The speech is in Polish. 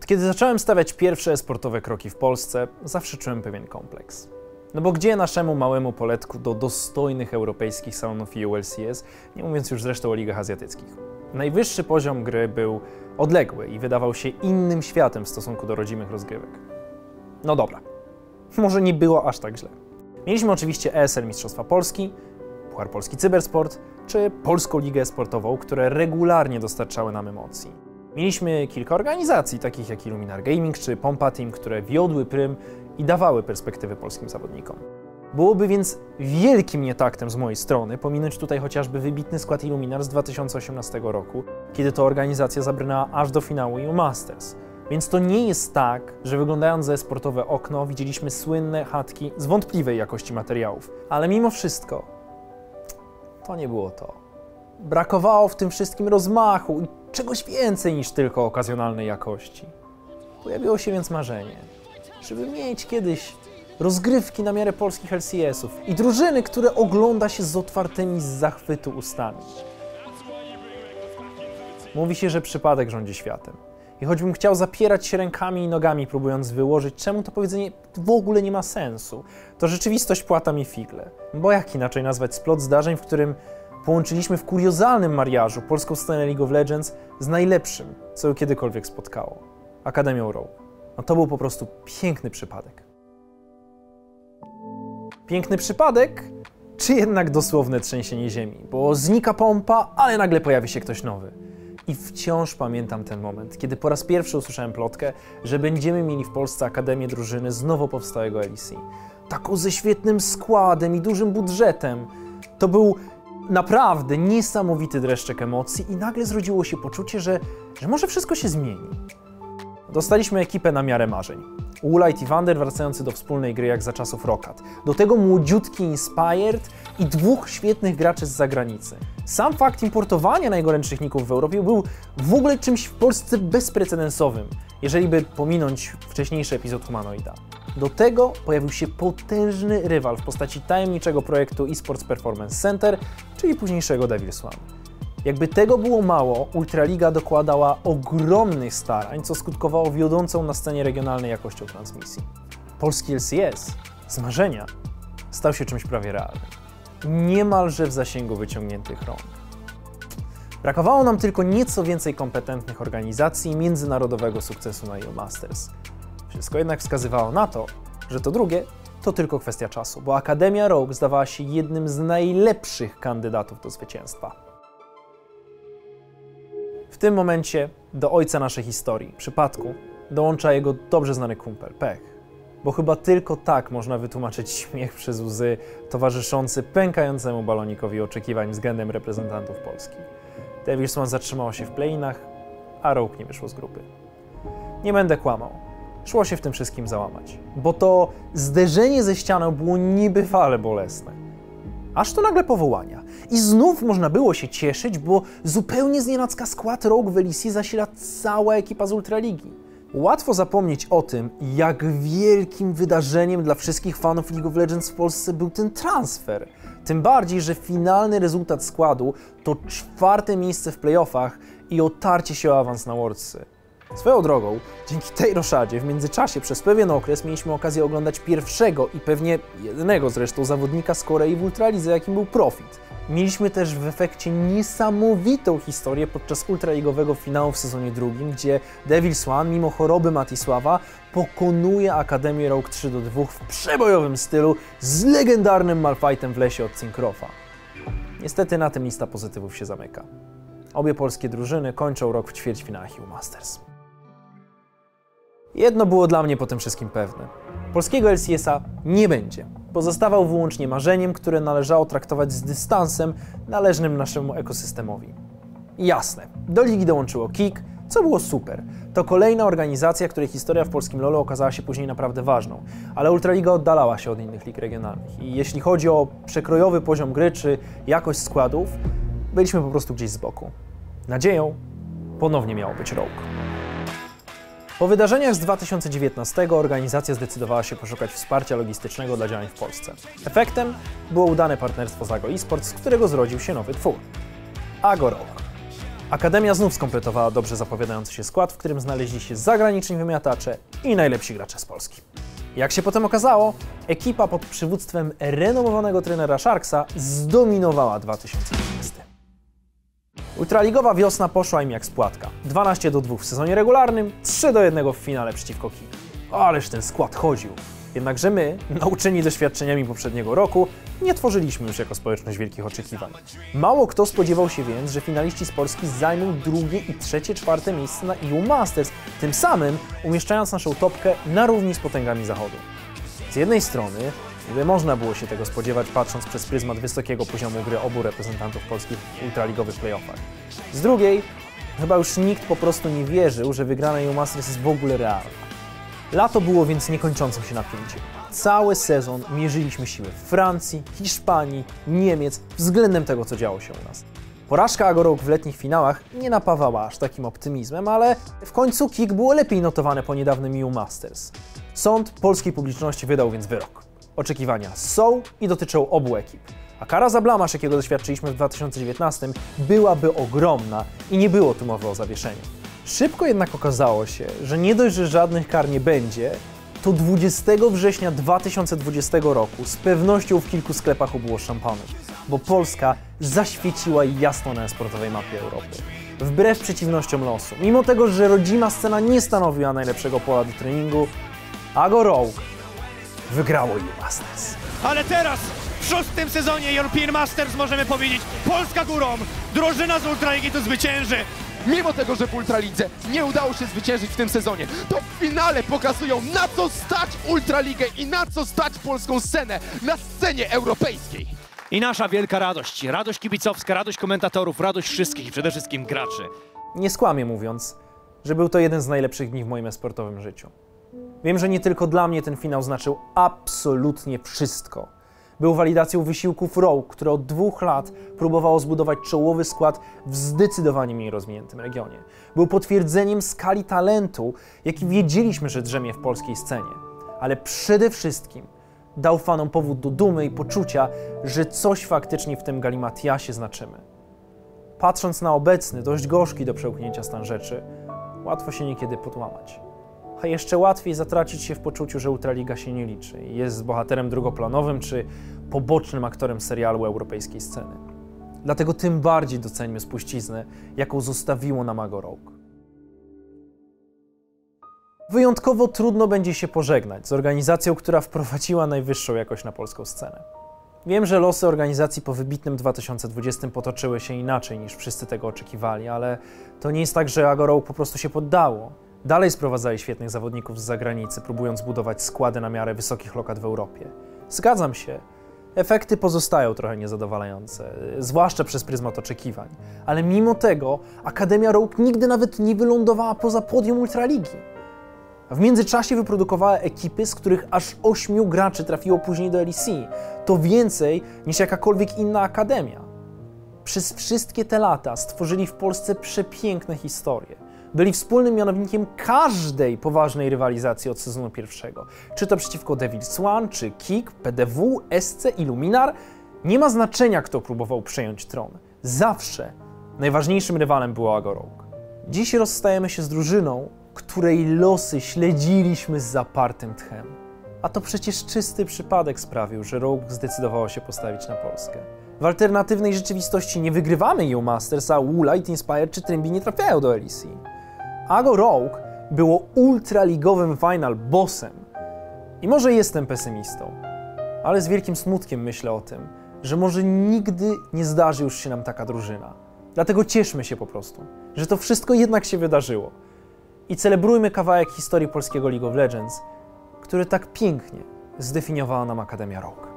Od kiedy zacząłem stawiać pierwsze sportowe kroki w Polsce, zawsze czułem pewien kompleks. No bo gdzie naszemu małemu poletku do dostojnych europejskich salonów ULCS, nie mówiąc już zresztą o ligach azjatyckich. Najwyższy poziom gry był odległy i wydawał się innym światem w stosunku do rodzimych rozgrywek. No dobra, może nie było aż tak źle. Mieliśmy oczywiście ESL Mistrzostwa Polski, Puchar Polski Cybersport, czy Polską Ligę Sportową, które regularnie dostarczały nam emocji. Mieliśmy kilka organizacji, takich jak Illuminar Gaming czy Pompa Team, które wiodły prym i dawały perspektywy polskim zawodnikom. Byłoby więc wielkim nietaktem z mojej strony pominąć tutaj chociażby wybitny skład Illuminar z 2018 roku, kiedy to organizacja zabrnęła aż do finału EU Masters. Więc to nie jest tak, że wyglądając za sportowe okno widzieliśmy słynne chatki z wątpliwej jakości materiałów. Ale mimo wszystko, to nie było to. Brakowało w tym wszystkim rozmachu i czegoś więcej niż tylko okazjonalnej jakości. Pojawiło się więc marzenie, żeby mieć kiedyś rozgrywki na miarę polskich LCS-ów i drużyny, które ogląda się z otwartymi z zachwytu ustami. Mówi się, że przypadek rządzi światem. I choćbym chciał zapierać się rękami i nogami, próbując wyłożyć, czemu to powiedzenie w ogóle nie ma sensu, to rzeczywistość płata mi figle. Bo jak inaczej nazwać splot zdarzeń, w którym połączyliśmy w kuriozalnym mariażu polską scenę League of Legends z najlepszym, co ją kiedykolwiek spotkało – Akademią Rogue. No to był po prostu piękny przypadek. Piękny przypadek, czy jednak dosłowne trzęsienie ziemi? Bo znika pompa, ale nagle pojawi się ktoś nowy. I wciąż pamiętam ten moment, kiedy po raz pierwszy usłyszałem plotkę, że będziemy mieli w Polsce Akademię drużyny z nowo powstałego LEC. Taką ze świetnym składem i dużym budżetem. To był naprawdę niesamowity dreszczek emocji i nagle zrodziło się poczucie, że może wszystko się zmieni. Dostaliśmy ekipę na miarę marzeń. Woolite i Wander wracający do wspólnej gry jak za czasów Roccat. Do tego młodziutki Inspired i dwóch świetnych graczy z zagranicy. Sam fakt importowania najgorętszych ników w Europie był w ogóle czymś w Polsce bezprecedensowym, jeżeli by pominąć wcześniejszy epizod Humanoida. Do tego pojawił się potężny rywal w postaci tajemniczego projektu eSports Performance Center, czyli późniejszego Devil's One. Jakby tego było mało, Ultraliga dokładała ogromnych starań, co skutkowało wiodącą na scenie regionalnej jakością transmisji. Polski LCS z marzenia stał się czymś prawie realnym. Niemalże w zasięgu wyciągniętych rąk. Brakowało nam tylko nieco więcej kompetentnych organizacji i międzynarodowego sukcesu na EU Masters. Wszystko jednak wskazywało na to, że to drugie to tylko kwestia czasu, bo Akademia Rogue zdawała się jednym z najlepszych kandydatów do zwycięstwa. W tym momencie do ojca naszej historii, przypadku, dołącza jego dobrze znany kumpel, Pech. Bo chyba tylko tak można wytłumaczyć śmiech przez łzy towarzyszący pękającemu balonikowi oczekiwań względem reprezentantów Polski. Devil's One zatrzymało się w play-inach, a Rogue nie wyszło z grupy. Nie będę kłamał. Szło się w tym wszystkim załamać, bo to zderzenie ze ścianą było niebywale bolesne. Aż to nagle powołania. I znów można było się cieszyć, bo zupełnie znienacka skład Rogue w LEC zasila cała ekipa z Ultraligi. Łatwo zapomnieć o tym, jak wielkim wydarzeniem dla wszystkich fanów League of Legends w Polsce był ten transfer. Tym bardziej, że finalny rezultat składu to 4. miejsce w playoffach i otarcie się o awans na Worldsy. Swoją drogą, dzięki tej roszadzie w międzyczasie przez pewien okres mieliśmy okazję oglądać pierwszego i pewnie jedynego zresztą zawodnika z Korei w Ultralidze, jakim był Profit. Mieliśmy też w efekcie niesamowitą historię podczas ultraligowego finału w sezonie drugim, gdzie Devil's One, mimo choroby Matisława, pokonuje Akademię Rogue 3-2 w przebojowym stylu z legendarnym malfightem w lesie od Syncrofa. Niestety na tym lista pozytywów się zamyka. Obie polskie drużyny kończą rok w ćwierćfinałach EU Masters. Jedno było dla mnie po tym wszystkim pewne. Polskiego LCS-a nie będzie. Pozostawał wyłącznie marzeniem, które należało traktować z dystansem należnym naszemu ekosystemowi. Jasne, do ligi dołączyło KIK, co było super. To kolejna organizacja, której historia w polskim LoLu okazała się później naprawdę ważną, ale Ultraliga oddalała się od innych lig regionalnych i jeśli chodzi o przekrojowy poziom gry czy jakość składów, byliśmy po prostu gdzieś z boku. Nadzieją ponownie miało być Rogue. Po wydarzeniach z 2019 organizacja zdecydowała się poszukać wsparcia logistycznego dla działań w Polsce. Efektem było udane partnerstwo z Ago eSports, z którego zrodził się nowy twór – Ago Rogue. Akademia znów skompletowała dobrze zapowiadający się skład, w którym znaleźli się zagraniczni wymiatacze i najlepsi gracze z Polski. Jak się potem okazało, ekipa pod przywództwem renomowanego trenera Sharksa zdominowała 2020. Ultraligowa wiosna poszła im jak z płatka. 12-2 w sezonie regularnym, 3-1 w finale przeciwko Kik. Ależ ten skład chodził. Jednakże my, nauczeni doświadczeniami poprzedniego roku, nie tworzyliśmy już jako społeczność wielkich oczekiwań. Mało kto spodziewał się więc, że finaliści z Polski zajmą drugie i trzecie, czwarte miejsce na EU Masters, tym samym umieszczając naszą topkę na równi z potęgami zachodu. Z jednej strony, niby można było się tego spodziewać, patrząc przez pryzmat wysokiego poziomu gry obu reprezentantów polskich w ultraligowych playoffach. Z drugiej, chyba już nikt po prostu nie wierzył, że wygrana EU Masters jest w ogóle realna. Lato było więc niekończącym się napięciem. Cały sezon mierzyliśmy siły Francji, Hiszpanii, Niemiec względem tego, co działo się u nas. Porażka Ago Rogue w letnich finałach nie napawała aż takim optymizmem, ale w końcu Kik było lepiej notowane po niedawnym EU Masters. Sąd polskiej publiczności wydał więc wyrok. Oczekiwania są i dotyczą obu ekip. A kara za blamaż, jakiego doświadczyliśmy w 2019, byłaby ogromna i nie było tu mowy o zawieszeniu. Szybko jednak okazało się, że nie dość, że żadnych kar nie będzie, to 20 września 2020 roku z pewnością w kilku sklepach obyło szampanów, bo Polska zaświeciła jasno na sportowej mapie Europy. Wbrew przeciwnościom losu, mimo tego, że rodzima scena nie stanowiła najlepszego pola do treningu, Ago Rogue wygrało EU Masters. Ale teraz, w 6. sezonie European Masters możemy powiedzieć: Polska górą, drużyna z Ultraligi to zwycięży. Mimo tego, że w Ultralidze nie udało się zwyciężyć w tym sezonie, to w finale pokazują, na co stać Ultraligę i na co stać polską scenę na scenie europejskiej. I nasza wielka radość, radość kibicowska, radość komentatorów, radość wszystkich i przede wszystkim graczy. Nie skłamię mówiąc, że był to jeden z najlepszych dni w moim sportowym życiu. Wiem, że nie tylko dla mnie ten finał znaczył absolutnie wszystko. Był walidacją wysiłków Rogue, które od 2 lat próbowało zbudować czołowy skład w zdecydowanie mniej rozwiniętym regionie. Był potwierdzeniem skali talentu, jaki wiedzieliśmy, że drzemie w polskiej scenie. Ale przede wszystkim dał fanom powód do dumy i poczucia, że coś faktycznie w tym galimatiasie znaczymy. Patrząc na obecny, dość gorzki do przełknięcia stan rzeczy, łatwo się niekiedy podłamać. A jeszcze łatwiej zatracić się w poczuciu, że Ultraliga się nie liczy i jest bohaterem drugoplanowym czy pobocznym aktorem serialu europejskiej sceny. Dlatego tym bardziej doceńmy spuściznę, jaką zostawiło nam Ago Rogue. Wyjątkowo trudno będzie się pożegnać z organizacją, która wprowadziła najwyższą jakość na polską scenę. Wiem, że losy organizacji po wybitnym 2020 potoczyły się inaczej niż wszyscy tego oczekiwali, ale to nie jest tak, że Ago Rogue po prostu się poddało. Dalej sprowadzali świetnych zawodników z zagranicy, próbując budować składy na miarę wysokich lokat w Europie. Zgadzam się, efekty pozostają trochę niezadowalające, zwłaszcza przez pryzmat oczekiwań. Ale mimo tego Akademia Rogue nigdy nawet nie wylądowała poza podium Ultraligi. W międzyczasie wyprodukowała ekipy, z których aż 8 graczy trafiło później do LEC. To więcej niż jakakolwiek inna akademia. Przez wszystkie te lata stworzyli w Polsce przepiękne historie. Byli wspólnym mianownikiem każdej poważnej rywalizacji od sezonu pierwszego. Czy to przeciwko Devil's One, czy Kik, PDW, SC, Illuminar. Nie ma znaczenia, kto próbował przejąć tron. Zawsze najważniejszym rywalem było Ago Rogue. Dziś rozstajemy się z drużyną, której losy śledziliśmy z zapartym tchem. A to przecież czysty przypadek sprawił, że Rogue zdecydowało się postawić na Polskę. W alternatywnej rzeczywistości nie wygrywamy EU Masters, a Woolite, Inspired czy Trimby nie trafiają do LEC. Ago Rogue było ultraligowym final bossem. I może jestem pesymistą, ale z wielkim smutkiem myślę o tym, że może nigdy nie zdarzy już się nam taka drużyna. Dlatego cieszmy się po prostu, że to wszystko jednak się wydarzyło. I celebrujmy kawałek historii polskiego League of Legends, który tak pięknie zdefiniowała nam Akademia Rogue.